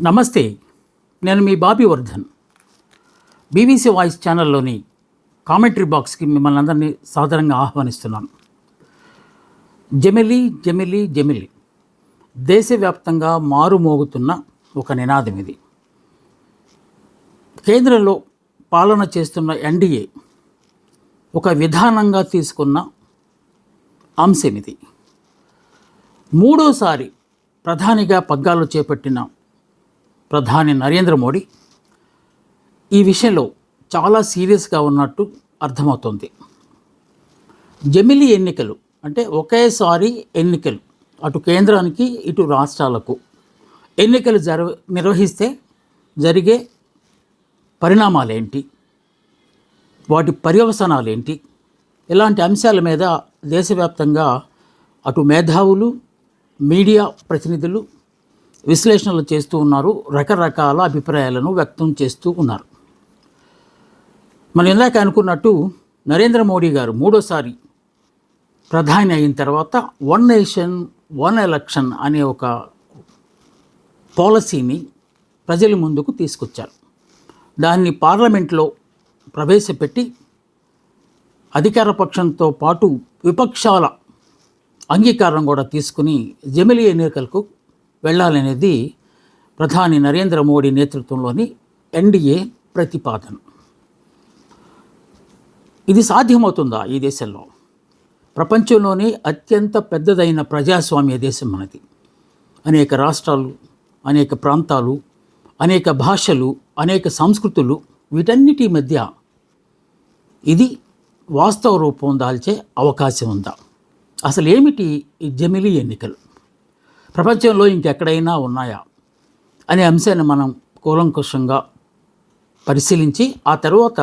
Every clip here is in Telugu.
నమస్తే, నేను మీ బాబీ వర్ధన్. బీబీసీ వాయిస్ ఛానల్లోని కామెంటరీ బాక్స్కి మిమ్మల్ని అందరినీ సాదరంగా ఆహ్వానిస్తున్నాను. జమిలి జమిలి జమిలి దేశవ్యాప్తంగా మారుమోగుతున్న ఒక నినాదం ఇది. కేంద్రంలో పాలన చేస్తున్న ఎన్డీఏ ఒక విధానంగా తీసుకున్న అంశం ఇది. మూడోసారి ప్రధానిగా పగ్గాలు చేపట్టిన ప్రధాని నరేంద్ర మోడీ ఈ విషయంలో చాలా సీరియస్గా ఉన్నట్టు అర్థమవుతుంది. జమిలి ఎన్నికలు అంటే ఒకేసారి ఎన్నికలు, అటు కేంద్రానికి ఇటు రాష్ట్రాలకు ఎన్నికలు నిర్వహిస్తే జరిగే పరిణామాలేంటి, వాటి పర్యవసానాలు ఏంటి, ఇలాంటి అంశాల మీద దేశవ్యాప్తంగా అటు మేధావులు, మీడియా ప్రతినిధులు విశ్లేషణలు చేస్తూ ఉన్నారు, రకరకాల అభిప్రాయాలను వ్యక్తం చేస్తూ ఉన్నారు. మనం ఇందాక అనుకున్నట్టు నరేంద్ర మోడీ గారు మూడోసారి ప్రధాని అయిన తర్వాత వన్ నేషన్ వన్ ఎలక్షన్ అనే ఒక పాలసీని ప్రజల ముందుకు తీసుకొచ్చారు. దాన్ని పార్లమెంట్లో ప్రవేశపెట్టి అధికార పక్షంతో పాటు విపక్షాల అంగీకారం కూడా తీసుకుని జమిలి ఎన్నికలకు వెళ్ళాలనేది ప్రధాని నరేంద్ర మోడీ నేతృత్వంలోని ఎన్డీఏ ప్రతిపాదన. ఇది సాధ్యమవుతుందా ఈ దేశంలో? ప్రపంచంలోనే అత్యంత పెద్దదైన ప్రజాస్వామ్య దేశం మనది. అనేక రాష్ట్రాలు, అనేక ప్రాంతాలు, అనేక భాషలు, అనేక సంస్కృతులు, వీటన్నిటి మధ్య ఇది వాస్తవ రూపం దాల్చే అవకాశం ఉందా? అసలు ఏమిటి ఈ జమిలి ఎన్నికలు? ప్రపంచంలో ఇంకెక్కడైనా ఉన్నాయా అనే అంశాన్ని మనం కూలంకషంగా పరిశీలించి ఆ తర్వాత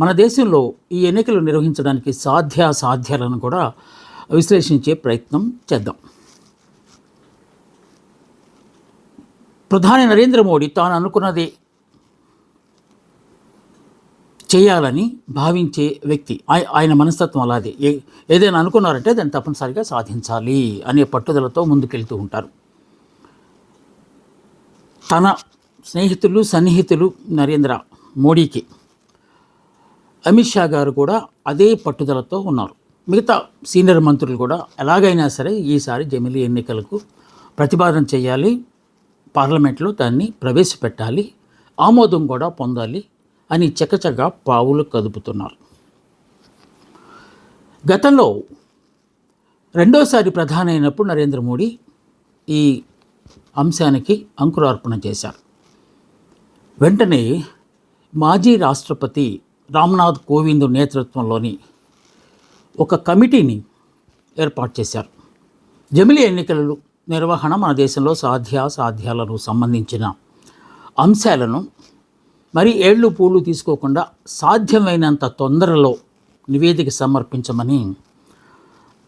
మన దేశంలో ఈ ఎన్నికలు నిర్వహించడానికి సాధ్యాసాధ్యాలను కూడా విశ్లేషించే ప్రయత్నం చేద్దాం. ప్రధాని నరేంద్ర మోడీ తాను అనుకున్నది చేయాలని భావించే వ్యక్తి. ఆయన మనస్తత్వం అలాగే. ఏదైనా అనుకున్నారంటే దాన్ని తప్పనిసరిగా సాధించాలి అనే పట్టుదలతో ముందుకెళ్తూ ఉంటారు. తన స్నేహితులు, సన్నిహితులు నరేంద్ర మోడీకి అమిత్ షా గారు కూడా అదే పట్టుదలతో ఉన్నారు. మిగతా సీనియర్ మంత్రులు కూడా ఎలాగైనా సరే ఈసారి జమిలి ఎన్నికలకు ప్రతిపాదన చేయాలి, పార్లమెంట్లో దాన్ని ప్రవేశపెట్టాలి, ఆమోదం కూడా పొందాలి అని చకచక పావులు కదుపుతున్నారు. గతంలో రెండోసారి ప్రధాని అయినప్పుడు నరేంద్ర మోడీ ఈ అంశానికి అంకురార్పణ చేశారు. వెంటనే మాజీ రాష్ట్రపతి రామ్నాథ్ కోవింద్ నేతృత్వంలోని ఒక కమిటీని ఏర్పాటు చేశారు. జమిలి ఎన్నికల నిర్వహణ మన దేశంలో సాధ్యాసాధ్యాలకు సంబంధించిన అంశాలను మరి ఏళ్ళు పూలు తీసుకోకుండా సాధ్యమైనంత తొందరలో నివేదిక సమర్పించమని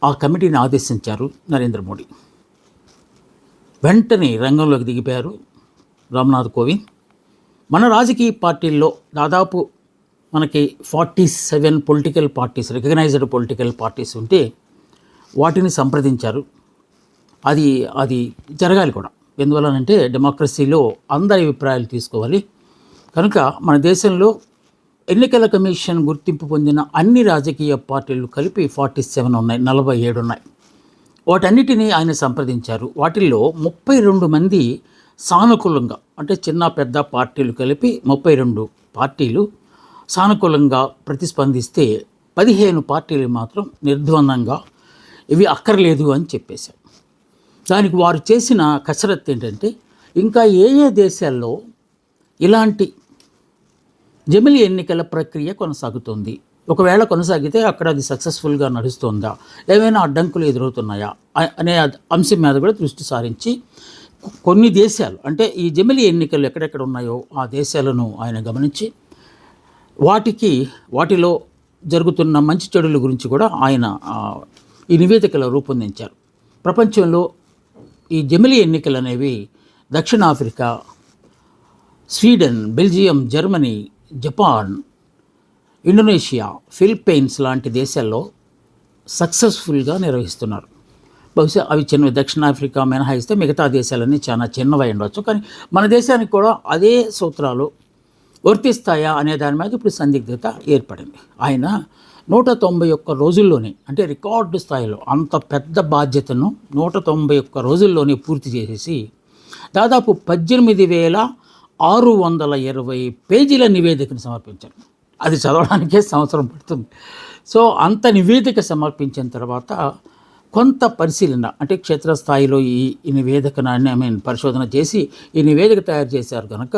ఆ కమిటీని ఆదేశించారు నరేంద్ర మోడీ. వెంటనే రంగంలోకి దిగిపోయారు రామ్నాథ్ కోవింద్. మన రాజకీయ పార్టీల్లో దాదాపు మనకి 47 political parties, recognised political parties ఉంటే వాటిని సంప్రదించారు. అది జరగాలి కూడా. ఎందువల్లనంటే డెమోక్రసీలో అందరి అభిప్రాయాలు తీసుకోవాలి. కనుక మన దేశంలో ఎన్నికల కమిషన్ గుర్తింపు పొందిన అన్ని రాజకీయ పార్టీలు కలిపి 47 ఉన్నాయి, 47 ఉన్నాయి. వాటన్నిటినీ ఆయన సంప్రదించారు. వాటిల్లో 32 మంది సానుకూలంగా, అంటే చిన్న పెద్ద పార్టీలు కలిపి 32 పార్టీలు సానుకూలంగా ప్రతిస్పందిస్తే 15 పార్టీలు మాత్రం నిర్ద్వందంగా ఇవి అక్కర్లేదు అని చెప్పేశారు. దానికి వారు చేసిన కసరత్తు ఏంటంటే ఇంకా ఏ దేశాల్లో ఇలాంటి జమిలి ఎన్నికల ప్రక్రియ కొనసాగుతుంది, ఒకవేళ కొనసాగితే అక్కడ అది సక్సెస్ఫుల్గా నడుస్తుందా, ఏమైనా అడ్డంకులు ఎదురవుతున్నాయా అనే అంశం మీద కూడా దృష్టి సారించి కొన్ని దేశాలు, అంటే ఈ జమిలి ఎన్నికలు ఎక్కడెక్కడ ఉన్నాయో ఆ దేశాలను ఆయన గమనించి వాటిలో జరుగుతున్న మంచి చెడుల గురించి కూడా ఆయన ఈ నివేదికలో రూపొందించారు. ప్రపంచంలో ఈ జమిలి ఎన్నికలు అనేవి దక్షిణాఫ్రికా, Sweden, Belgium, Germany, Japan, Indonesia, Philippines లాంటి దేశాల్లో సక్సెస్ఫుల్గా నిర్వహిస్తున్నారు. బహుశా అవి చిన్నవి, దక్షిణాఫ్రికా మినహాయిస్తే మిగతా దేశాలన్నీ చాలా చిన్నవై ఉండవచ్చు. కానీ మన దేశానికి కూడా అదే సూత్రాలు వర్తిస్తాయా అనే దాని మీద ఇప్పుడు సందిగ్ధత ఏర్పడింది. ఆయన 191 రోజుల్లోనే, అంటే రికార్డు స్థాయిలో అంత పెద్ద బాధ్యతను 191 రోజుల్లోనే పూర్తి చేసేసి దాదాపు 18,620 పేజీల నివేదికను సమర్పించారు. అది చదవడానికే సంవత్సరం పడుతుంది. సో అంత నివేదిక సమర్పించిన తర్వాత కొంత పరిశీలన, అంటే క్షేత్రస్థాయిలో ఈ నివేదికను పరిశోధన చేసి ఈ నివేదిక తయారు చేశారు కనుక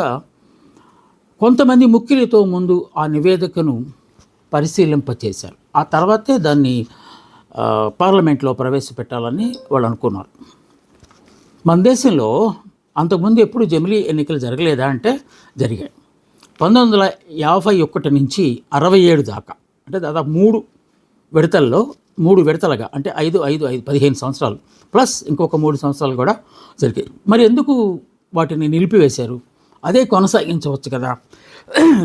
కొంతమంది ముఖ్యులతో ముందు ఆ నివేదికను పరిశీలింపచేశారు. ఆ తర్వాతే దాన్ని పార్లమెంట్లో ప్రవేశపెట్టాలని వాళ్ళు అనుకున్నారు. మన దేశంలో అంతకుముందు ఎప్పుడు జమిలీ ఎన్నికలు జరగలేదా అంటే జరిగాయి. 1951 నుంచి 67 దాకా, అంటే దాదాపు 3 విడతలుగా, అంటే 15 సంవత్సరాలు ప్లస్ ఇంకొక 3 సంవత్సరాలు కూడా జరిగాయి. మరి ఎందుకు వాటిని నిలిపివేశారు? అదే కొనసాగించవచ్చు కదా.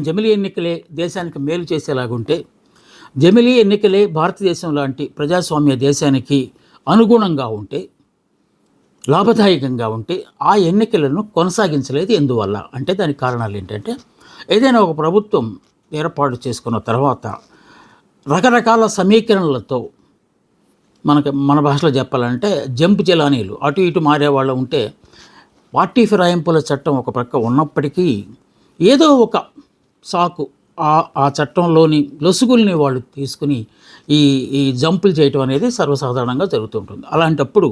జమిలీ ఎన్నికలే దేశానికి మేలు చేసేలాగుంటే, జమిలీ ఎన్నికలే భారతదేశం లాంటి ప్రజాస్వామ్య దేశానికి అనుగుణంగా ఉంటే, లాభదాయకంగా ఉంటే ఆ ఎన్నికలను కొనసాగించలేదు. ఎందువల్ల అంటే దానికి కారణాలు ఏంటంటే, ఏదైనా ఒక ప్రభుత్వం ఏర్పాటు చేసుకున్న తర్వాత రకరకాల సమీకరణలతో, మన భాషలో చెప్పాలంటే జంప్ జలానీలు అటు ఇటు మారేవాళ్ళు ఉంటే, పార్టీ ఫిరాయింపుల చట్టం ఒక ప్రక్క ఉన్నప్పటికీ ఏదో ఒక సాకు ఆ చట్టంలోని లొసుగుల్ని వాళ్ళు తీసుకుని ఈ జంపులు చేయటం అనేది సర్వసాధారణంగా జరుగుతుంటుంది. అలాంటప్పుడు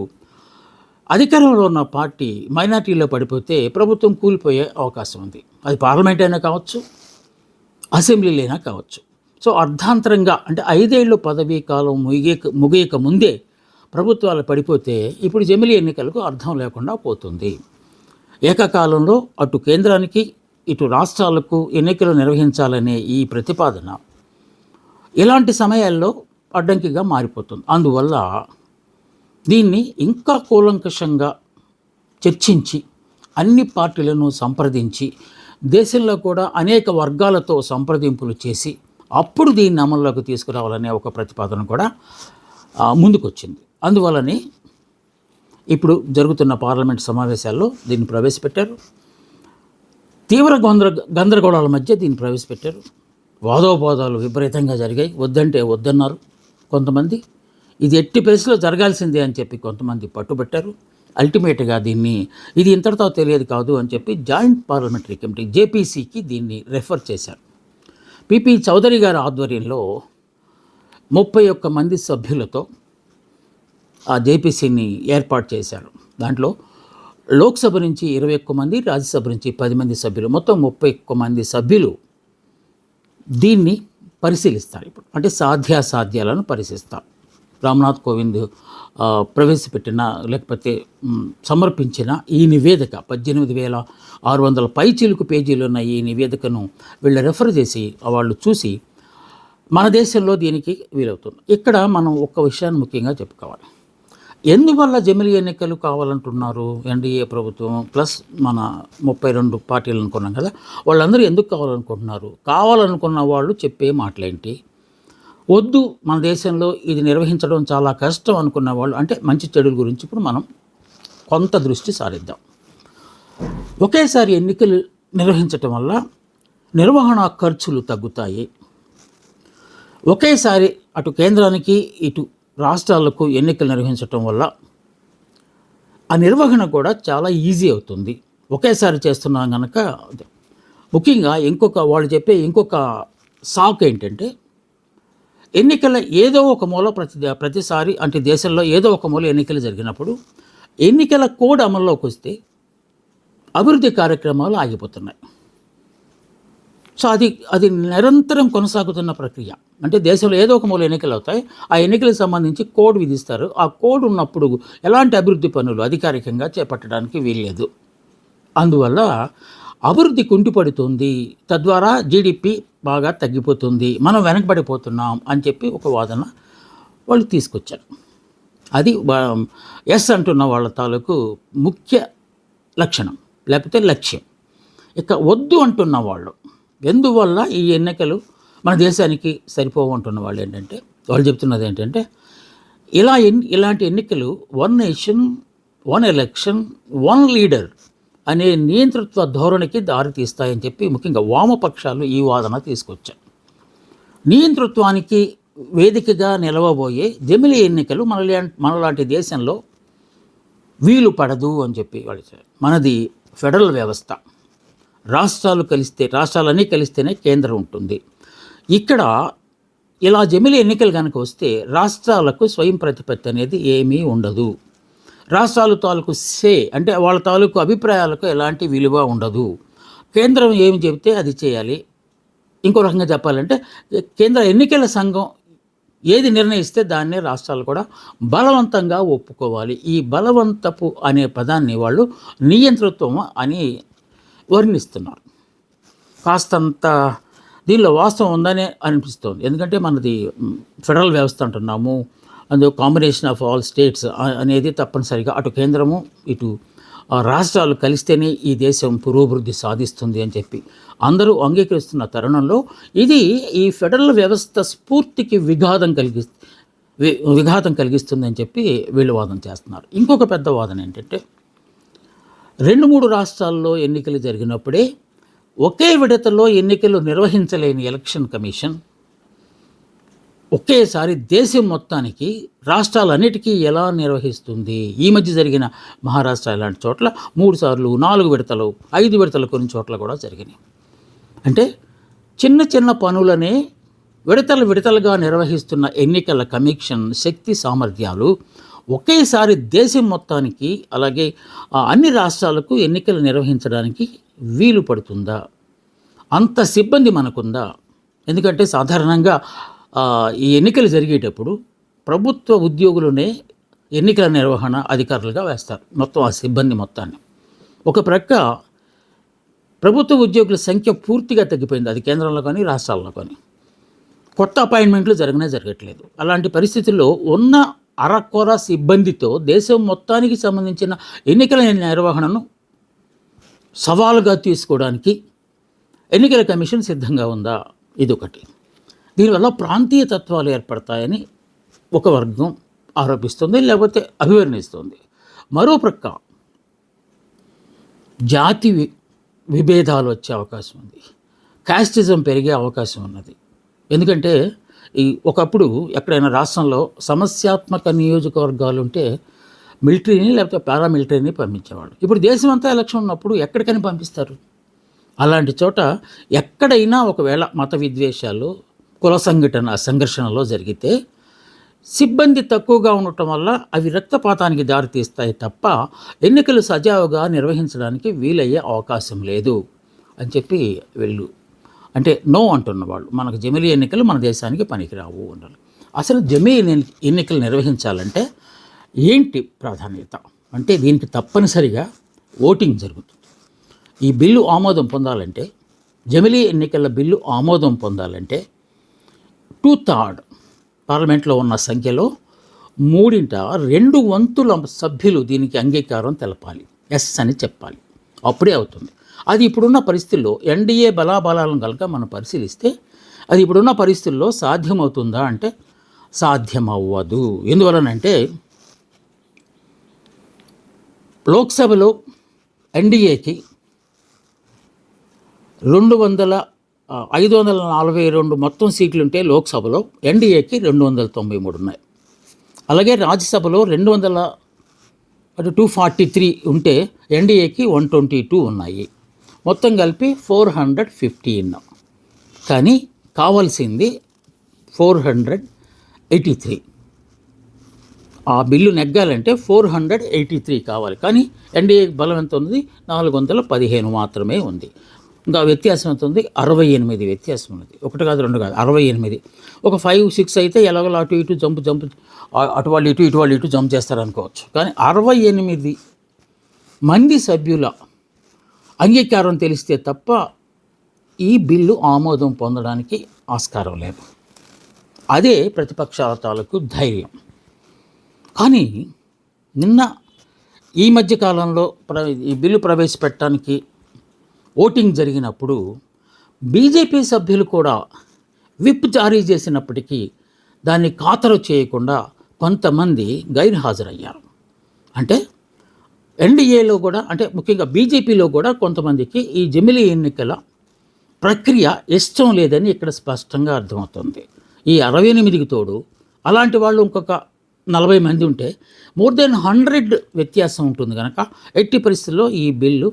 అధికారంలో ఉన్న పార్టీ మైనార్టీలో పడిపోతే ప్రభుత్వం కూలిపోయే అవకాశం ఉంది. అది పార్లమెంట్ అయినా కావచ్చు, అసెంబ్లీలైనా కావచ్చు. సో అర్ధాంతరంగా, అంటే 5 ఏళ్ళు పదవీ కాలం ముగియక ముందే ప్రభుత్వాలు పడిపోతే ఇప్పుడు జమిలీ ఎన్నికలకు అర్థం లేకుండా పోతుంది. ఏకకాలంలో అటు కేంద్రానికి ఇటు రాష్ట్రాలకు ఎన్నికలు నిర్వహించాలనే ఈ ప్రతిపాదన ఇలాంటి సమయాల్లో అడ్డంకిగా మారిపోతుంది. అందువల్ల దీన్ని ఇంకా కూలంకషంగా చర్చించి అన్ని పార్టీలను సంప్రదించి దేశంలో కూడా అనేక వర్గాలతో సంప్రదింపులు చేసి అప్పుడు దీన్ని అమల్లోకి తీసుకురావాలనే ఒక ప్రతిపాదన కూడా ముందుకొచ్చింది. అందువల్లనే ఇప్పుడు జరుగుతున్న పార్లమెంట్ సమావేశాల్లో దీన్ని ప్రవేశపెట్టారు. తీవ్ర గందరగోళాల మధ్య దీన్ని ప్రవేశపెట్టారు. వాదోపవాదాలు విపరీతంగా జరిగాయి. వద్దంటే వద్దన్నారు కొంతమంది, ఇది ఎట్టి పరిస్థితిలో జరగాల్సిందే అని చెప్పి కొంతమంది పట్టుబట్టారు. అల్టిమేట్గా ఇది ఇంతటితో తెలియదు కాదు అని చెప్పి జాయింట్ పార్లమెంటరీ కమిటీ జేపీసీకి దీన్ని రెఫర్ చేశారు. పిపి చౌదరి గారి ఆధ్వర్యంలో 31 మంది సభ్యులతో ఆ జేపీసీని ఏర్పాటు చేశారు. దాంట్లో లోక్సభ నుంచి 21 మంది, రాజ్యసభ నుంచి 10 మంది సభ్యులు, మొత్తం 31 మంది సభ్యులు దీన్ని పరిశీలిస్తారు. ఇప్పుడు అంటే సాధ్యాసాధ్యాలను పరిశీలిస్తారు. రామ్నాథ్ కోవింద్ ప్రవేశపెట్టిన లేకపోతే సమర్పించిన ఈ నివేదిక 18,600 పైచిలుకు పేజీలు ఉన్న ఈ నివేదికను వీళ్ళు రెఫర్ చేసి వాళ్ళు చూసి మన దేశంలో దీనికి వీలవుతుంది. ఇక్కడ మనం ఒక్క విషయాన్ని ముఖ్యంగా చెప్పుకోవాలి. ఎందువల్ల జమిలీ ఎన్నికలు కావాలంటున్నారు ఎన్డీఏ ప్రభుత్వం ప్లస్ మన 32 పార్టీలు అనుకున్నాం కదా, వాళ్ళందరూ ఎందుకు కావాలనుకున్న వాళ్ళు చెప్పే మాటలేంటి? వద్దు, మన దేశంలో ఇది నిర్వహించడం చాలా కష్టం అనుకున్న వాళ్ళు, అంటే మంచి చెడుల గురించి ఇప్పుడు మనం కొంత దృష్టి సారిద్దాం. ఒకేసారి ఎన్నికలు నిర్వహించటం వల్ల నిర్వహణ ఖర్చులు తగ్గుతాయి. ఒకేసారి అటు కేంద్రానికి ఇటు రాష్ట్రాలకు ఎన్నికలు నిర్వహించటం వల్ల ఆ నిర్వహణ కూడా చాలా ఈజీ అవుతుంది. ఒకేసారి చేస్తున్నాం కనుక. ముఖ్యంగా వాళ్ళు చెప్పే ఇంకొక సాకు ఏంటంటే, ఎన్నికల ఏదో ఒక మూల ప్రతిసారి, అంటే దేశంలో ఏదో ఒక మూల ఎన్నికలు జరిగినప్పుడు ఎన్నికల కోడ్ అమల్లోకి వస్తే అభివృద్ధి కార్యక్రమాలు ఆగిపోతున్నాయి. సో అది నిరంతరం కొనసాగుతున్న ప్రక్రియ. అంటే దేశంలో ఏదో ఒక మూల ఎన్నికలు అవుతాయి, ఆ ఎన్నికలకు సంబంధించి కోడ్ విధిస్తారు. ఆ కోడ్ ఉన్నప్పుడు ఎలాంటి అభివృద్ధి పనులు అధికారికంగా చేపట్టడానికి వీల్లేదు. అందువల్ల అభివృద్ధి కుంటిపడుతుంది, తద్వారా జీడిపి బాగా తగ్గిపోతుంది, మనం వెనకబడిపోతున్నాం అని చెప్పి ఒక వాదన వాళ్ళు తీసుకొచ్చారు. అది ఎస్ అంటున్న వాళ్ళ తాలూకు ముఖ్య లక్షణం, లేకపోతే లక్ష్యం. ఇక వద్దు అంటున్న వాళ్ళు, ఎందువల్ల ఈ ఎన్నికలు మన దేశానికి సరిపోవంటున్న వాళ్ళు వాళ్ళు చెప్తున్నది ఏంటంటే, ఇలాంటి ఎన్నికలు one nation one election one leader అనే నియంతృత్వ ధోరణికి దారితీస్తాయని చెప్పి ముఖ్యంగా వామపక్షాలు ఈ వాదన తీసుకొచ్చాయి. నియంతృత్వానికి వేదికగా నిలవబోయే జమిలీ ఎన్నికలు మనలాంటి దేశంలో వీలు పడదు అని చెప్పి వాళ్ళు చెప్పారు. మనది ఫెడరల్ వ్యవస్థ, రాష్ట్రాలన్నీ కలిస్తేనే కేంద్రం ఉంటుంది. ఇక్కడ ఇలా జమిలీ ఎన్నికలు కనుక వస్తే రాష్ట్రాలకు స్వయం ప్రతిపత్తి అనేది ఏమీ ఉండదు. రాష్ట్రాల తాలూకు అంటే వాళ్ళ తాలూకు అభిప్రాయాలకు ఎలాంటి విలువ ఉండదు. కేంద్రం ఏమి చెబితే అది చేయాలి. ఇంకో రకంగా చెప్పాలంటే కేంద్ర ఎన్నికల సంఘం ఏది నిర్ణయిస్తే దాన్నే రాష్ట్రాలు కూడా బలవంతంగా ఒప్పుకోవాలి. ఈ బలవంతపు అనే పదాన్ని వాళ్ళు నియంతృత్వం అని వర్ణిస్తున్నారు. కాస్తంత దీనిలో వాస్తవం ఉందనే అనిపిస్తోంది. ఎందుకంటే మనది ఫెడరల్ వ్యవస్థ అంటున్నాము, అందులో కాంబినేషన్ ఆఫ్ ఆల్ స్టేట్స్ అనేది తప్పనిసరిగా అటు కేంద్రము ఇటు రాష్ట్రాలు కలిస్తేనే ఈ దేశం పురోభివృద్ధి సాధిస్తుంది అని చెప్పి అందరూ అంగీకరిస్తున్న తరుణంలో ఇది ఈ ఫెడరల్ వ్యవస్థ స్ఫూర్తికి విఘాతం కలిగిస్తుంది అని చెప్పి వీళ్ళు వాదన చేస్తున్నారు. ఇంకొక పెద్ద వాదన ఏంటంటే 2-3 రాష్ట్రాల్లో ఎన్నికలు జరిగినప్పుడే ఒకే విడతలో ఎన్నికలు నిర్వహించలేని ఎలక్షన్ కమిషన్ ఒకేసారి దేశం మొత్తానికి రాష్ట్రాలన్నిటికీ ఎలా నిర్వహిస్తుంది? ఈ మధ్య జరిగిన మహారాష్ట్ర ఇలాంటి చోట్ల 3 సార్లు 4 విడతలు 5 విడతలు కొన్ని చోట్ల కూడా జరిగినాయి. అంటే చిన్న చిన్న పనులనే విడతలుగా నిర్వహిస్తున్న ఎన్నికల కమిషన్ శక్తి సామర్థ్యాలు ఒకేసారి దేశం మొత్తానికి అలాగే అన్ని రాష్ట్రాలకు ఎన్నికలు నిర్వహించడానికి వీలు పడుతుందా? అంత సిబ్బంది మనకుందా? ఎందుకంటే సాధారణంగా ఈ ఎన్నికలు జరిగేటప్పుడు ప్రభుత్వ ఉద్యోగులనే ఎన్నికల నిర్వహణ అధికారులుగా వేస్తారు, మొత్తం ఆ సిబ్బంది మొత్తాన్ని. ఒక ప్రక్క ప్రభుత్వ ఉద్యోగుల సంఖ్య పూర్తిగా తగ్గిపోయింది, అది కేంద్రంలో కానీ రాష్ట్రాల్లో కానీ. కొత్త అపాయింట్మెంట్లు జరగట్లేదు. అలాంటి పరిస్థితుల్లో ఉన్న అరకొర సిబ్బందితో దేశం మొత్తానికి సంబంధించిన ఎన్నికల నిర్వహణను సవాలుగా తీసుకోవడానికి ఎన్నికల కమిషన్ సిద్ధంగా ఉందా? ఇదొకటి. దీనివల్ల ప్రాంతీయ తత్వాలు ఏర్పడతాయని ఒక వర్గం ఆరోపిస్తుంది, లేకపోతే అభివర్ణిస్తుంది. మరో ప్రక్క జాతి విభేదాలు వచ్చే అవకాశం ఉంది, కాస్టిజం పెరిగే అవకాశం ఉన్నది. ఎందుకంటే ఒకప్పుడు ఎక్కడైనా రాష్ట్రంలో సమస్యాత్మక నియోజకవర్గాలు ఉంటే మిలిటరీని లేకపోతే పారామిలిటరీని పంపించేవాళ్ళు. ఇప్పుడు దేశం అంతా ఎలక్షన్ ఉన్నప్పుడు ఎక్కడికైనా పంపిస్తారు. అలాంటి చోట ఎక్కడైనా ఒకవేళ మత విద్వేషాలు కుల సంఘర్షణలో జరిగితే సిబ్బంది తక్కువగా ఉండటం వల్ల అవి రక్తపాతానికి దారితీస్తాయి తప్ప ఎన్నికలు సజావుగా నిర్వహించడానికి వీలయ్యే అవకాశం లేదు అని చెప్పి వీళ్ళు అంటే నో అంటున్న వాళ్ళు, మనకు జమిలీ ఎన్నికలు మన దేశానికి పనికిరావు అన్నారు. అసలు జమిలీ ఎన్నికలు నిర్వహించాలంటే ఏంటి ప్రాధాన్యత అంటే దీనికి తప్పనిసరిగా ఓటింగ్ జరుగుతుంది. ఈ బిల్లు ఆమోదం పొందాలంటే, జమిలీ ఎన్నికల బిల్లు ఆమోదం పొందాలంటే 2/3 పార్లమెంట్లో ఉన్న సంఖ్యలో 2/3 సభ్యులు దీనికి అంగీకారం తెలపాలి, ఎస్ అని చెప్పాలి, అప్పుడే అవుతుంది. అది ఇప్పుడున్న పరిస్థితుల్లో ఎన్డీఏ బలాబలాలను కనుక మనం పరిశీలిస్తే అది ఇప్పుడున్న పరిస్థితుల్లో సాధ్యమవుతుందా అంటే సాధ్యమవ్వదు. ఎందువలనంటే లోక్సభలో ఎన్డీఏకి 542 మొత్తం సీట్లుంటే లోక్సభలో ఎన్డీఏకి 293 ఉన్నాయి. అలాగే రాజ్యసభలో 243 ఉంటే ఎన్డీఏకి 122 ఉన్నాయి. మొత్తం కలిపి 415. కానీ కావాల్సింది 483. ఆ బిల్లు నెగ్గాలంటే 483 కావాలి. కానీ ఎన్డీఏ బలం ఎంత ఉంది? 415 మాత్రమే ఉంది. ఇంకా వ్యత్యాసం ఎంత ఉంది? 68 వ్యత్యాసం ఉన్నది. 1 కాదు 2 కాదు 68. ఒక 5-6 అయితే ఎలాగో అటు ఇటు జంప్ అటు వాళ్ళు ఇటు జంప్ చేస్తారనుకోవచ్చు. కానీ 68 మంది సభ్యుల అంగీకారం తెలిస్తే తప్ప ఈ బిల్లు ఆమోదం పొందడానికి ఆస్కారం లేదు. అదే ప్రతిపక్షాల తాలూకు ధైర్యం. కానీ నిన్న ఈ మధ్య కాలంలో ఈ బిల్లు ప్రవేశపెట్టడానికి ఓటింగ్ జరిగినప్పుడు బీజేపీ సభ్యులు కూడా విప్ జారీ చేసినప్పటికీ దాన్ని ఖాతరు చేయకుండా కొంతమంది గైర్హాజరయ్యారు. అంటే ఎన్డీఏలో కూడా, అంటే ముఖ్యంగా బీజేపీలో కూడా కొంతమందికి ఈ జమిలీ ఎన్నికల ప్రక్రియ ఇష్టం లేదని ఇక్కడ స్పష్టంగా అర్థమవుతుంది. ఈ 68కి తోడు అలాంటి వాళ్ళు ఇంకొక 40 మంది ఉంటే మోర్ దెన్ 100 వ్యత్యాసం ఉంటుంది కనుక ఎట్టి పరిస్థితుల్లో ఈ బిల్లు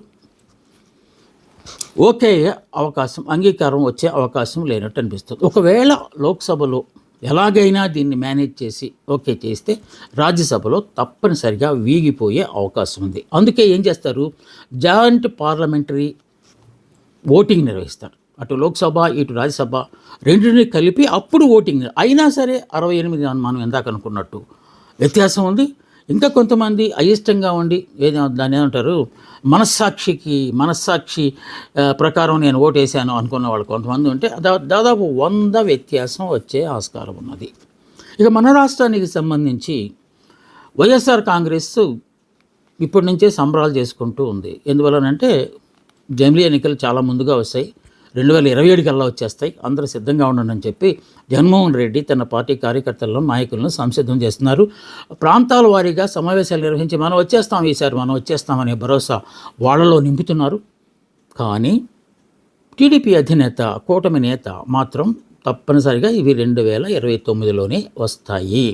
ఓకే అయ్యే అవకాశం, అంగీకారం వచ్చే అవకాశం లేనట్టు అనిపిస్తుంది. ఒకవేళ లోక్సభలో ఎలాగైనా దీన్ని మేనేజ్ చేసి ఓకే చేస్తే రాజ్యసభలో తప్పనిసరిగా వీగిపోయే అవకాశం ఉంది. అందుకే ఏం చేస్తారు, జాయింట్ పార్లమెంటరీ ఓటింగ్ నిర్వహిస్తారు. అటు లోక్సభ ఇటు రాజ్యసభ రెండింటిని కలిపి అప్పుడు ఓటింగ్. అయినా సరే 68 మనం ఎందాక అనుకున్నట్టు వ్యత్యాసం ఉంది. ఇంకా కొంతమంది అయిష్టంగా ఉండి దాన్ని ఏమంటారు, మనస్సాక్షి ప్రకారం నేను ఓటేసాను అనుకున్న వాళ్ళు కొంతమంది ఉంటే దాదాపు 100 వ్యత్యాసం వచ్చే ఆస్కారం ఉన్నది. ఇక మన రాష్ట్రానికి సంబంధించి వైఎస్ఆర్ కాంగ్రెస్ ఇప్పటి నుంచే సంబరాలు చేసుకుంటూ ఉంది. ఎందువలనంటే జమిలీ ఎన్నికలు చాలా ముందుగా వస్తాయి, 2027 కల్లా వచ్చేస్తాయి, అందరూ సిద్ధంగా ఉండండి అని చెప్పి జగన్మోహన్ రెడ్డి తన పార్టీ కార్యకర్తలను, నాయకులను సంసిద్ధం చేస్తున్నారు. ప్రాంతాల వారీగా సమావేశాలు నిర్వహించి మనం వచ్చేస్తామనే భరోసా వాళ్ళలో నింపుతున్నారు. కానీ టీడీపీ అధినేత, కూటమి నేత మాత్రం తప్పనిసరిగా ఇవి 2029లోనే వస్తాయి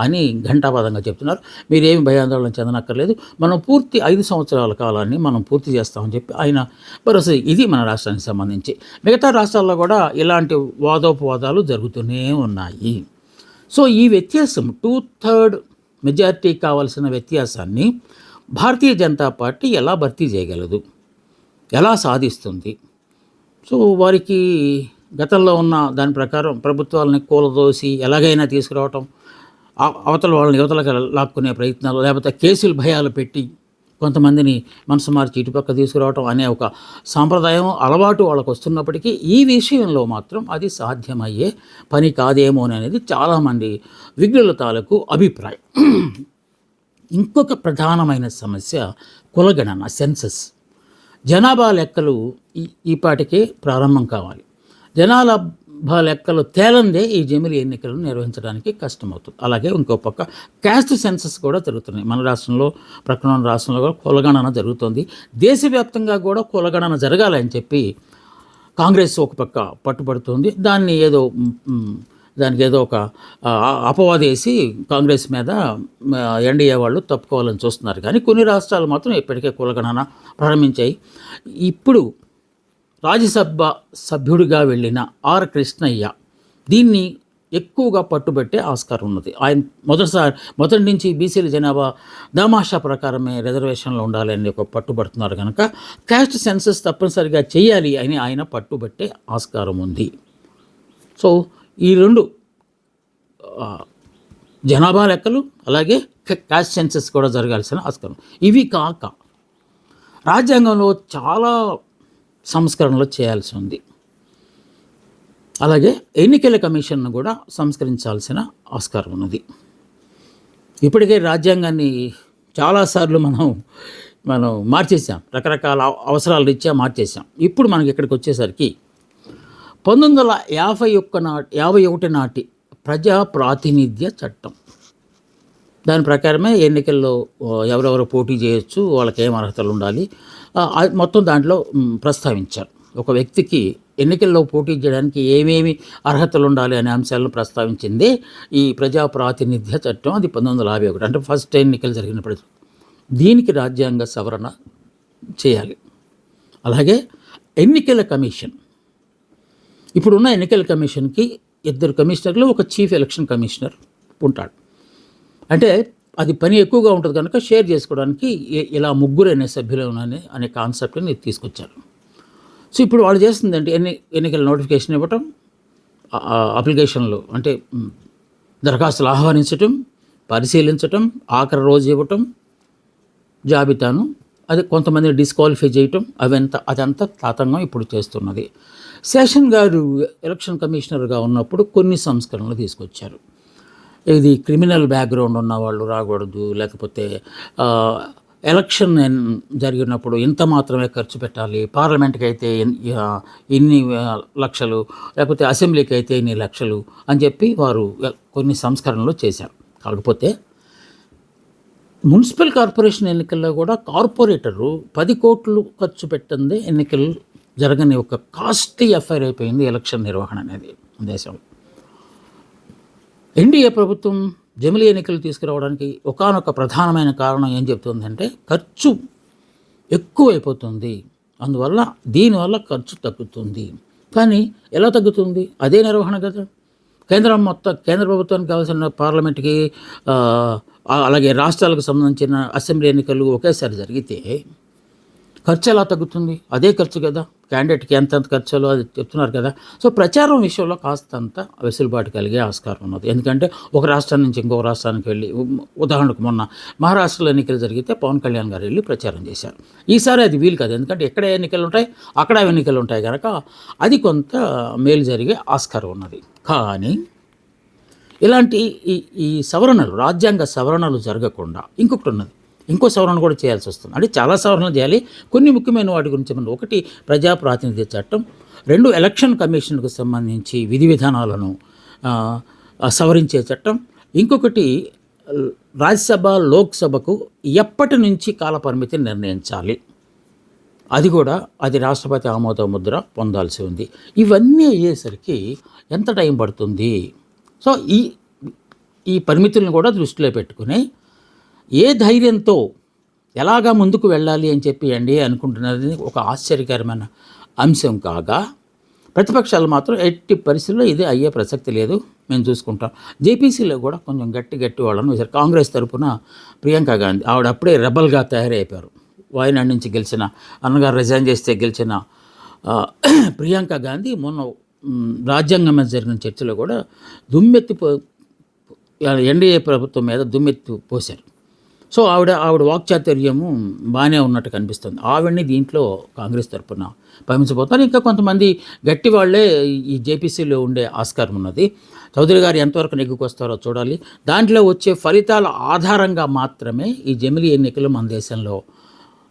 అని ఘంటాపథంగా చెప్తున్నారు. మీరేమి భయాందోళన చెందనక్కర్లేదు, మనం పూర్తి 5 సంవత్సరాల కాలాన్ని మనం పూర్తి చేస్తామని చెప్పి ఆయన భరోసా. ఇది మన రాష్ట్రానికి సంబంధించి. మిగతా రాష్ట్రాల్లో కూడా ఇలాంటి వాదోపవాదాలు జరుగుతూనే ఉన్నాయి. సో ఈ వ్యత్యాసం 2/3 మెజారిటీ కావాల్సిన వ్యత్యాసాన్ని భారతీయ జనతా పార్టీ ఎలా భర్తీ చేయగలదు, ఎలా సాధిస్తుంది? సో వారికి గతంలో ఉన్న దాని ప్రకారం ప్రభుత్వాలని కూలదోసి ఎలాగైనా తీసుకురావటం, అవతల వాళ్ళని యువతలకు లాక్కునే ప్రయత్నాలు, లేకపోతే కేసులు భయాలు పెట్టి కొంతమందిని మనసు మార్చి ఇటుపక్క తీసుకురావటం అనే ఒక సాంప్రదాయం, అలవాటు వాళ్ళకు వస్తున్నప్పటికీ ఈ విషయంలో మాత్రం అది సాధ్యమయ్యే పని కాదేమో అనేది చాలామంది విజ్ఞుల తాలూకు అభిప్రాయం. ఇంకొక ప్రధానమైన సమస్య కులగణన, సెన్సస్. జనాభా లెక్కలు ఈపాటికే ప్రారంభం కావాలి. జనాభా లెక్కలు తేలందే ఈ జమిలీ ఎన్నికలను నిర్వహించడానికి కష్టమవుతుంది. అలాగే ఇంకో పక్క క్యాస్ట్ సెన్సస్ కూడా జరుగుతున్నాయి. మన రాష్ట్రంలో, ప్రక్కన రాష్ట్రంలో కూడా కులగణన జరుగుతుంది. దేశవ్యాప్తంగా కూడా కులగణన జరగాలని చెప్పి కాంగ్రెస్ ఒక పక్క పట్టుబడుతుంది. దానికి ఏదో ఒక అపవాదేసి కాంగ్రెస్ మీద ఎన్డీఏ వాళ్ళు తప్పుకోవాలని చూస్తున్నారు. కానీ కొన్ని రాష్ట్రాలు మాత్రం ఇప్పటికే కులగణన ప్రారంభించాయి. ఇప్పుడు రాజ్యసభ సభ్యుడిగా వెళ్ళిన ఆర్ కృష్ణయ్య దీన్ని ఎక్కువగా పట్టుబట్టే ఆస్కారం ఉన్నది. ఆయన మొదటి నుంచి బీసీల జనాభా దామాషా ప్రకారమే రిజర్వేషన్లో ఉండాలి అని ఒక పట్టుబడుతున్నారు కనుక క్యాస్ట్ సెన్సస్ తప్పనిసరిగా చేయాలి అని ఆయన పట్టుబట్టే ఆస్కారం ఉంది. సో ఈ రెండు జనాభా లెక్కలు అలాగే క్యాస్ట్ సెన్సస్ కూడా జరగాల్సిన ఆస్కారం. ఇవి కాక రాజ్యాంగంలో చాలా సంస్కరణలు చేయాల్సి ఉంది. అలాగే ఎన్నికల కమిషన్ను కూడా సంస్కరించాల్సిన ఆస్కారం ఉన్నది. ఇప్పటికే రాజ్యాంగాన్ని చాలాసార్లు మనం మార్చేసాం, రకరకాల అవసరాల రీత్యా మార్చేసాం. ఇప్పుడు మనకి ఇక్కడికి వచ్చేసరికి 1951 నాటి ప్రజా ప్రాతినిధ్య చట్టం, దాని ప్రకారమే ఎన్నికల్లో ఎవరెవరు పోటీ చేయొచ్చు, వాళ్ళకి ఏం అర్హతలు ఉండాలి, మొత్తం దాంట్లో ప్రస్తావించారు. ఒక వ్యక్తికి ఎన్నికల్లో పోటీ చేయడానికి ఏమేమి అర్హతలు ఉండాలి అనే అంశాలను ప్రస్తావించిందే ఈ ప్రజా ప్రాతినిధ్య చట్టం. అది 1951, అంటే ఫస్ట్ ఎన్నికలు జరిగినప్పుడు. దీనికి రాజ్యాంగ సవరణ చేయాలి. అలాగే ఎన్నికల కమిషన్, ఇప్పుడున్న ఎన్నికల కమిషన్కి 2 కమిషనర్లు, ఒక చీఫ్ ఎలక్షన్ కమిషనర్ ఉంటాడు. అంటే అది పని ఎక్కువగా ఉంటుంది కనుక షేర్ చేసుకోవడానికి ఇలా 3 అనే సభ్యులు అనే కాన్సెప్ట్ని తీసుకొచ్చారు. సో ఇప్పుడు వాళ్ళు చేస్తుందంటే ఎన్నికల నోటిఫికేషన్ ఇవ్వటం, అప్లికేషన్లు అంటే దరఖాస్తులు ఆహ్వానించటం, పరిశీలించటం, ఆఖరి రోజు ఇవ్వటం, జాబితాను అది కొంతమంది డిస్క్వాలిఫై చేయటం, అదంతా తాతంగం ఇప్పుడు చేస్తున్నది. శేషన్ గారు ఎలక్షన్ కమిషనర్గా ఉన్నప్పుడు కొన్ని సంస్కరణలు తీసుకొచ్చారు. ఇది క్రిమినల్ బ్యాక్గ్రౌండ్ ఉన్న వాళ్ళు రాకూడదు, లేకపోతే ఎలక్షన్ జరిగినప్పుడు ఇంత మాత్రమే ఖర్చు పెట్టాలి, పార్లమెంట్కి అయితే ఇన్ని లక్షలు, లేకపోతే అసెంబ్లీకి అయితే ఇన్ని లక్షలు అని చెప్పి వారు కొన్ని సంస్కరణలు చేశారు. కాకపోతే మున్సిపల్ కార్పొరేషన్ ఎన్నికల్లో కూడా కార్పొరేటరు 10 కోట్లు ఖర్చు పెట్టింది ఎన్నికలు జరగని ఒక కాస్ట్లీ ఎఫ్ఐఆర్ అయిపోయింది ఎలక్షన్ నిర్వహణ అనేది దేశంలో. ఎన్డీఏ ప్రభుత్వం జమిలీ ఎన్నికలు తీసుకురావడానికి ఒకానొక ప్రధానమైన కారణం ఏం చెప్తుందంటే ఖర్చు ఎక్కువైపోతుంది, అందువల్ల దీనివల్ల ఖర్చు తగ్గుతుంది. కానీ ఎలా తగ్గుతుంది? అదే నిర్వహణ కదా. కేంద్ర ప్రభుత్వానికి కావాల్సిన పార్లమెంట్కి అలాగే రాష్ట్రాలకు సంబంధించిన అసెంబ్లీ ఎన్నికలు ఒకేసారి జరిగితే ఖర్చు ఎలా తగ్గుతుంది? అదే ఖర్చు కదా. క్యాండిడేట్కి ఎంత ఖర్చులో అది చెప్తున్నారు కదా. సో ప్రచారం విషయంలో కాస్తంత వెసులుబాటు కలిగే ఆస్కారం ఉన్నది. ఎందుకంటే ఒక రాష్ట్రం నుంచి ఇంకొక రాష్ట్రానికి వెళ్ళి, ఉదాహరణకు మొన్న మహారాష్ట్రలో ఎన్నికలు జరిగితే పవన్ కళ్యాణ్ గారు వెళ్ళి ప్రచారం చేశారు. ఈసారి అది వీలు కాదు, ఎందుకంటే ఎక్కడ ఎన్నికలు ఉంటాయి అక్కడ ఎన్నికలు ఉంటాయి కనుక అది కొంత మేలు జరిగే ఆస్కారం ఉన్నది. కానీ ఇలాంటి ఈ సవరణలు, రాజ్యాంగ సవరణలు జరగకుండా ఇంకొకటి ఉన్నది, ఇంకో సవరణ కూడా చేయాల్సి వస్తుంది. అంటే చాలా సవరణలు చేయాలి. కొన్ని ముఖ్యమైన వాటి గురించి మనం, ఒకటి ప్రజాప్రాతినిధ్య చట్టం, 2 ఎలక్షన్ కమిషన్కు సంబంధించి విధి విధానాలను సవరించే చట్టం, ఇంకొకటి రాజ్యసభ లోక్సభకు ఎప్పటి నుంచి కాల పరిమితిని నిర్ణయించాలి, అది రాష్ట్రపతి ఆమోద ముద్ర పొందాల్సి ఉంది. ఇవన్నీ అయ్యేసరికి ఎంత టైం పడుతుంది? సో ఈ పరిమితులను కూడా దృష్టిలో పెట్టుకుని ఏ ధైర్యంతో ఎలాగా ముందుకు వెళ్ళాలి అని చెప్పి ఎన్డీఏ అనుకుంటున్నది ఒక ఆశ్చర్యకరమైన అంశం కాగా, ప్రతిపక్షాలు మాత్రం ఎట్టి పరిస్థితుల్లో ఇది అయ్యే ప్రసక్తి లేదు, మేము చూసుకుంటాం. జేపీసీలో కూడా కొంచెం గట్టి వాళ్ళను వేశారు. కాంగ్రెస్ తరఫున ప్రియాంక గాంధీ, ఆవిడ అప్పుడే రెబల్గా తయారైపోయారు. వాయనాడ్ నుంచి గెలిచిన, అన్నగారు రిజైన్ చేస్తే గెలిచిన ప్రియాంక గాంధీ మొన్న రాజ్యాంగం మీద జరిగిన చర్చలో కూడా ఎన్డీఏ ప్రభుత్వం మీద దుమ్మెత్తి పోశారు. సో ఆవిడ వాక్చాతుర్యము బాగానే ఉన్నట్టు కనిపిస్తుంది. ఆవిడని దీంట్లో కాంగ్రెస్ తరఫున పంపించబోతారు. ఇంకా కొంతమంది గట్టి వాళ్ళే ఈ జేపీసీలో ఉండే ఆస్కారం ఉన్నది. చౌదరి గారు ఎంతవరకు నెగ్గుకొస్తారో చూడాలి. దాంట్లో వచ్చే ఫలితాల ఆధారంగా మాత్రమే ఈ జమిలీ ఎన్నికలు మన దేశంలో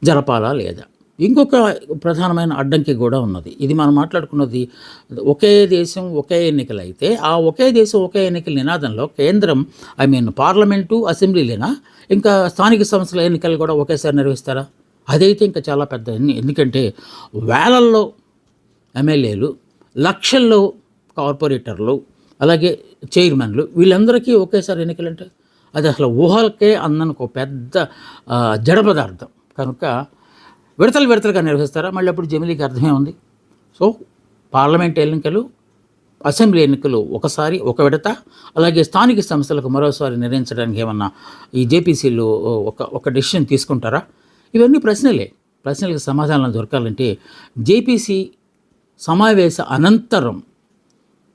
జరపాలా లేదా. ఇంకొక ప్రధానమైన అడ్డంకి కూడా ఉన్నది. ఇది మనం మాట్లాడుకున్నది ఒకే దేశం ఒకే ఎన్నికలు అయితే, ఆ ఒకే దేశం ఒకే ఎన్నికల నినాదంలో కేంద్రం, పార్లమెంటు అసెంబ్లీలేనా, ఇంకా స్థానిక సంస్థల ఎన్నికలు కూడా ఒకేసారి నిర్వహిస్తారా? అదైతే ఇంకా చాలా పెద్ద. ఎందుకంటే వేలల్లో ఎమ్మెల్యేలు, లక్షల్లో కార్పొరేటర్లు, అలాగే చైర్మన్లు, వీళ్ళందరికీ ఒకేసారి ఎన్నికలంటే అది అసలు ఊహలకే అందనికి ఒక పెద్ద జడ పదార్థం. కనుక విడతలుగా నిర్వహిస్తారా? మళ్ళీ అప్పుడు జమిలీకి అర్థమే ఉంది. సో పార్లమెంట్ ఎన్నికలు, అసెంబ్లీ ఎన్నికలు ఒకసారి ఒక విడత, అలాగే స్థానిక సంస్థలకు మరోసారి నిర్ణయించడానికి ఏమన్నా ఈ జేపీసీలు ఒక డెసిషన్ తీసుకుంటారా? ఇవన్నీ ప్రశ్నలకు సమాధానం దొరకాలంటే జేపీసీ సమావేశ అనంతరం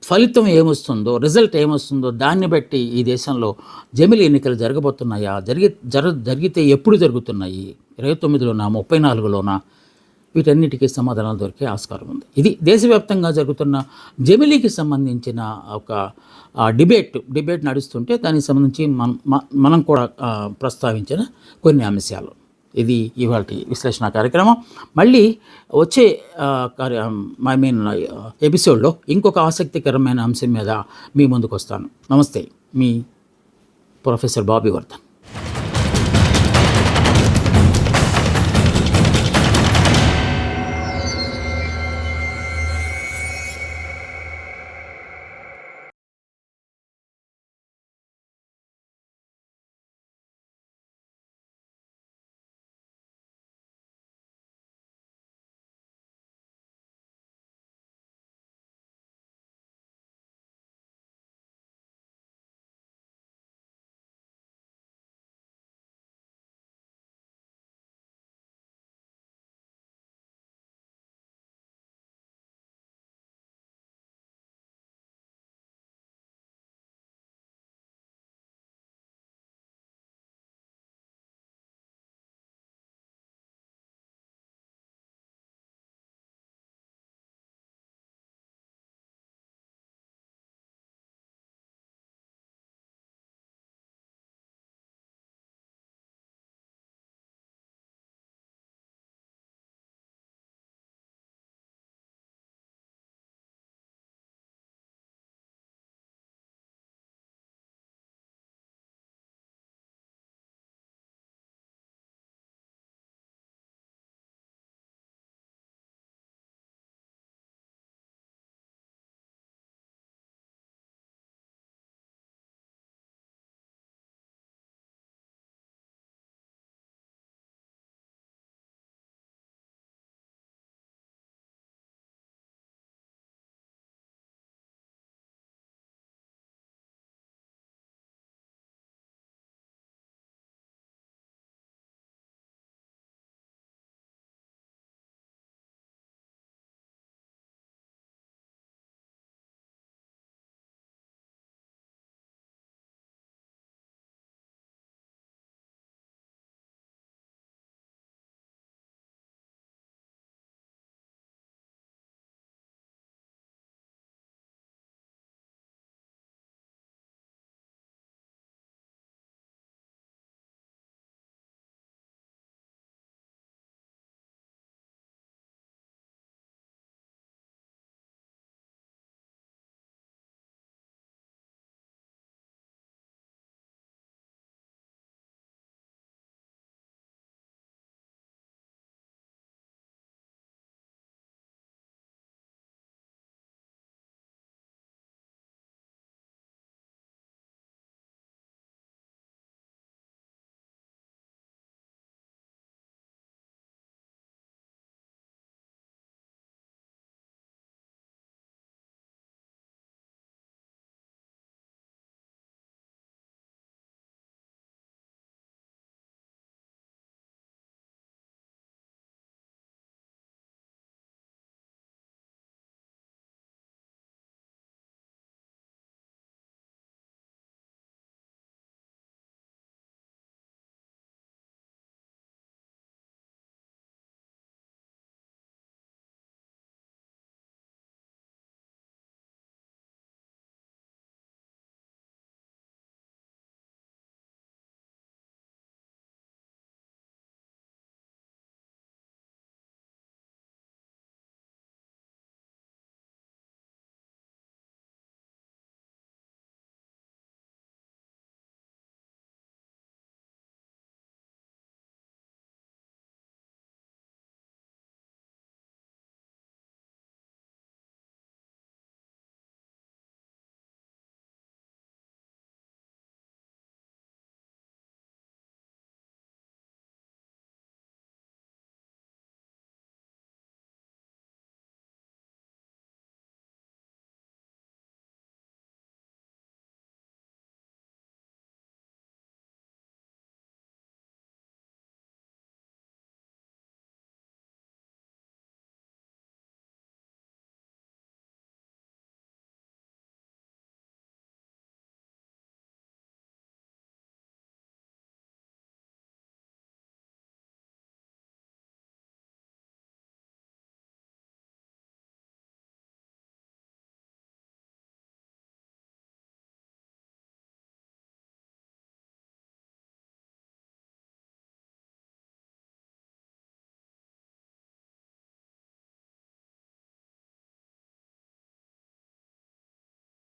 ఫలితం ఏమొస్తుందో, రిజల్ట్ ఏమొస్తుందో దాన్ని బట్టి ఈ దేశంలో జమిలీ ఎన్నికలు జరగబోతున్నాయా, జరిగితే ఎప్పుడు జరుగుతున్నాయి, 29లోనా 34లోనా, వీటన్నిటికీ సమాధానాలు దొరికే ఆస్కారం ఉంది. ఇది దేశవ్యాప్తంగా జరుగుతున్న జమిలీకి సంబంధించిన ఒక డిబేట్ నడుస్తుంటే దానికి సంబంధించి మనం కూడా ప్రస్తావించిన కొన్ని అంశాలు. ఇది ఇవాల్టి విశ్లేషణ కార్యక్రమం. మళ్ళీ వచ్చే ఎపిసోడ్లో ఇంకొక ఆసక్తికరమైన అంశం మీద మీ ముందుకు వస్తాను. నమస్తే, మీ ప్రొఫెసర్ బాబీ వర్ధన్.